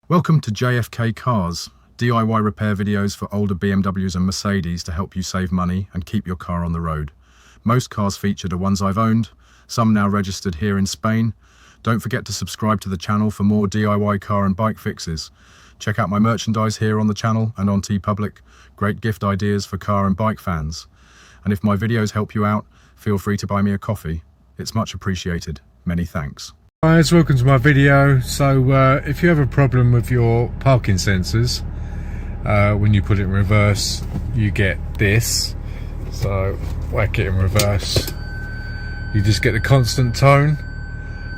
Welcome to JFK KARZ, DIY repair videos for older BMWs and Mercedes to help you save money and keep your car on the road. Most cars featured are ones I've owned, some now registered here in Spain. Don't forget to subscribe to the channel for more DIY car and bike fixes. Check out my merchandise here on the channel and on TeePublic. Great gift ideas for car and bike fans. And if my videos help you out, feel free to buy me a coffee. It's much appreciated. Many thanks. Guys, welcome to my video. So if you have a problem with your parking sensors, when you put it in reverse you get this. So whack it in reverse, you just get the constant tone.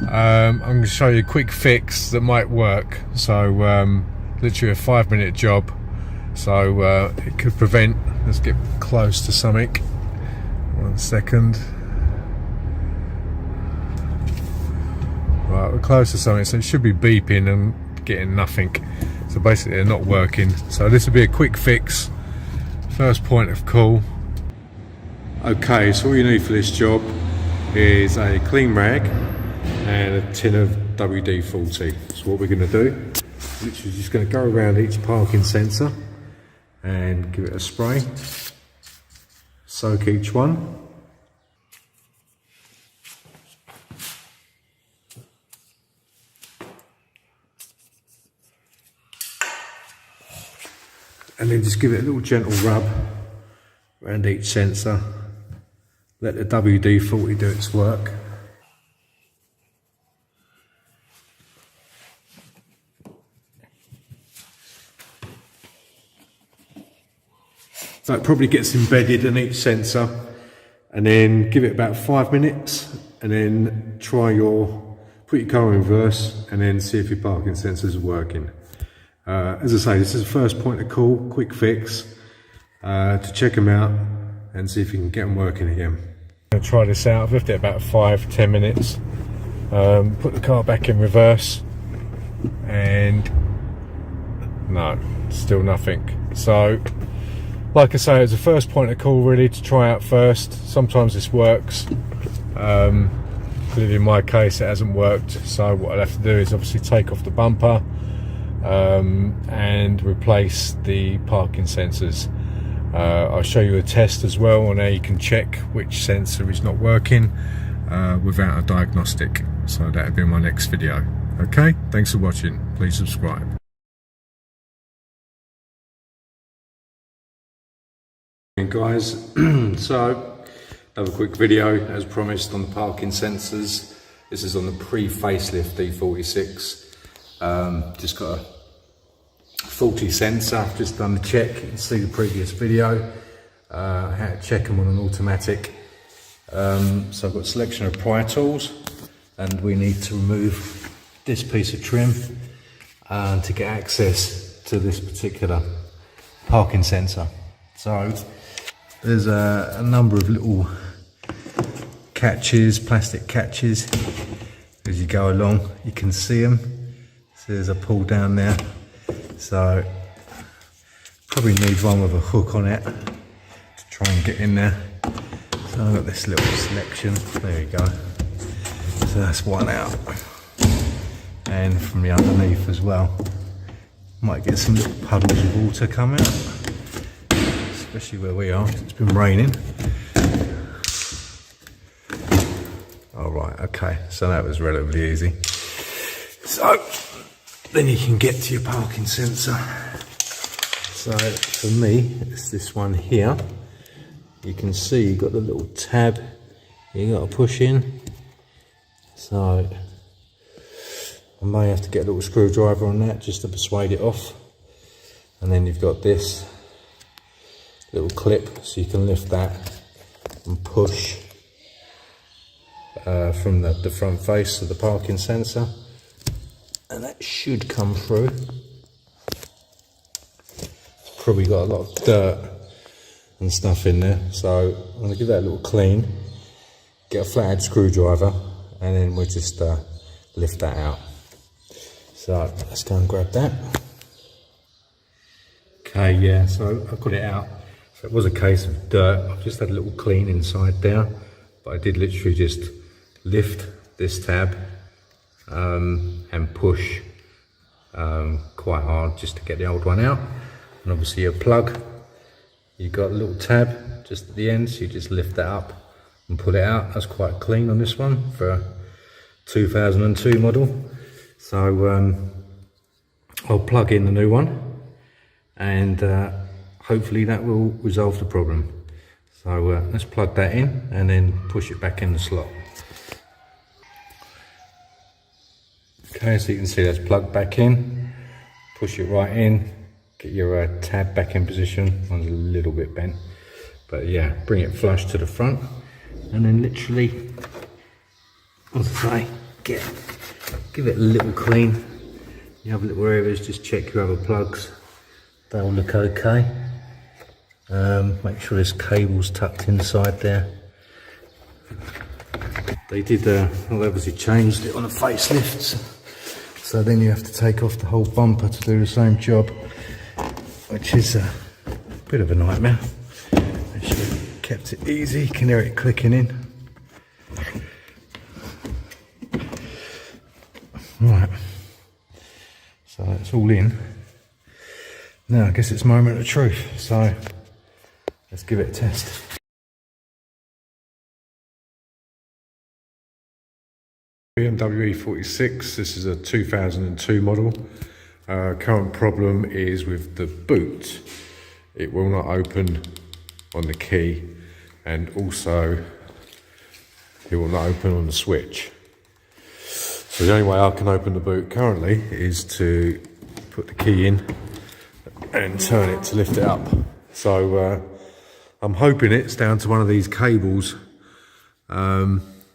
I'm going to show you a quick fix that might work. So literally a 5-minute job, so it could prevent, let's get close to something, 1 second. Right, we're close to something, so it should be beeping and getting nothing. So basically they're not working. So this will be a quick fix. First point of call. Okay, so all you need for this job is a clean rag and a tin of WD-40. So what we're going to do, literally just going to go around each parking sensor and give it a spray. Soak each one. And then just give it a little gentle rub around each sensor. Let the WD-40 do its work. So it probably gets embedded in each sensor, and then give it about 5 minutes, and then put your car in reverse, and then see if your parking sensors are working. As I say, this is the first point of call, quick fix, to check them out and see if you can get them working again. I'm going to try this out. I've left it about 5-10 minutes. Put the car back in reverse, and no, still nothing. So, like I say, it's the first point of call really to try out first. Sometimes this works. Clearly in my case it hasn't worked, so what I'll have to do is obviously take off the bumper and replace the parking sensors. I'll show you a test as well on how you can check which sensor is not working without a diagnostic. So that'll be in my next video. Okay, thanks for watching. Please subscribe. Hey guys, so another quick video as promised on the parking sensors. This is on the pre-facelift E46. Just got a faulty sensor, just done the check. You can see the previous video, how to check them on an automatic. So I've got a selection of pry tools, and we need to remove this piece of trim to get access to this particular parking sensor. So there's a number of little catches, plastic catches. As you go along you can see them. So there's a pull down there, so probably need one with a hook on it to try and get in there. So I've got this little selection, there you go. So that's one out, and from the underneath as well. Might get some little puddles of water come out, especially where we are, it's been raining. Alright, okay, so that was relatively easy. So then you can get to your parking sensor. So for me, it's this one here. You can see you've got the little tab you got to push in. So I may have to get a little screwdriver on that just to persuade it off. And then you've got this little clip, so you can lift that and push from the front face of the parking sensor, and that should come through. It's probably got a lot of dirt and stuff in there, so I'm going to give that a little clean, get a flathead screwdriver, and then we'll just lift that out. So let's go and grab that. Okay, yeah, so I've got it out. So it was a case of dirt. I've just had a little clean inside there, but I did literally just lift this tab and push quite hard just to get the old one out. And obviously your plug, you've got a little tab just at the end, so you just lift that up and pull it out. That's quite clean on this one for a 2002 model. So I'll plug in the new one, and hopefully that will resolve the problem. So let's plug that in and then push it back in the slot. Okay, so you can see that's plugged back in. Push it right in, get your tab back in position. One's a little bit bent, but yeah, bring it flush to the front, and then literally, as I say, give it a little clean. You have little areas, just check your other plugs. They'll look okay. Make sure there's cables tucked inside there. They did, well, obviously changed it on the facelifts. So then you have to take off the whole bumper to do the same job, which is a bit of a nightmare. They should have kept it easy. You can hear it clicking in. Right, so that's all in. Now I guess it's moment of truth, so let's give it a test. BMW E46, this is a 2002 model. Current problem is with the boot. It will not open on the key, and also it will not open on the switch. So the only way I can open the boot currently is to put the key in and turn it to lift it up. So I'm hoping it's down to one of these cables.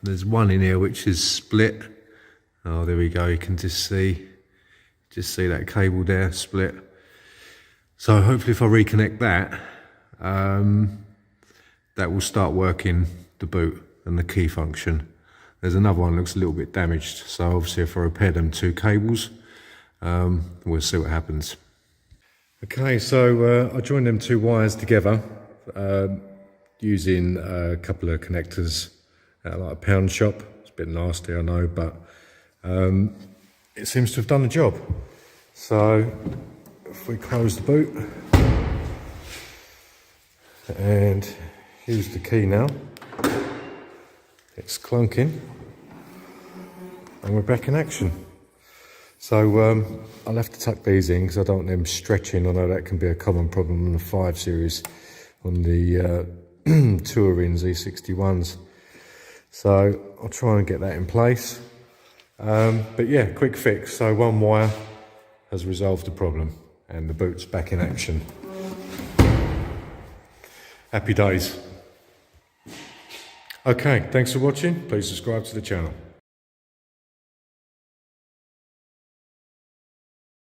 There's one in here which is split. Oh, there we go. You can just see that cable there split. So hopefully if I reconnect that, that will start working the boot and the key function. There's another one that looks a little bit damaged. So obviously if I repair them two cables, we'll see what happens. Okay, so I joined them two wires together using a couple of connectors at like a pound shop. It's a bit nasty, I know, but it seems to have done the job. So if we close the boot, and here's the key now. It's clunking, and we're back in action. So I'll have to tuck these in because I don't want them stretching. I know that can be a common problem on the 5 Series, on the Touring E61s. So I'll try and get that in place. But yeah, quick fix. So one wire has resolved the problem and the boot's back in action. Happy days. Okay, thanks for watching. Please subscribe to the channel.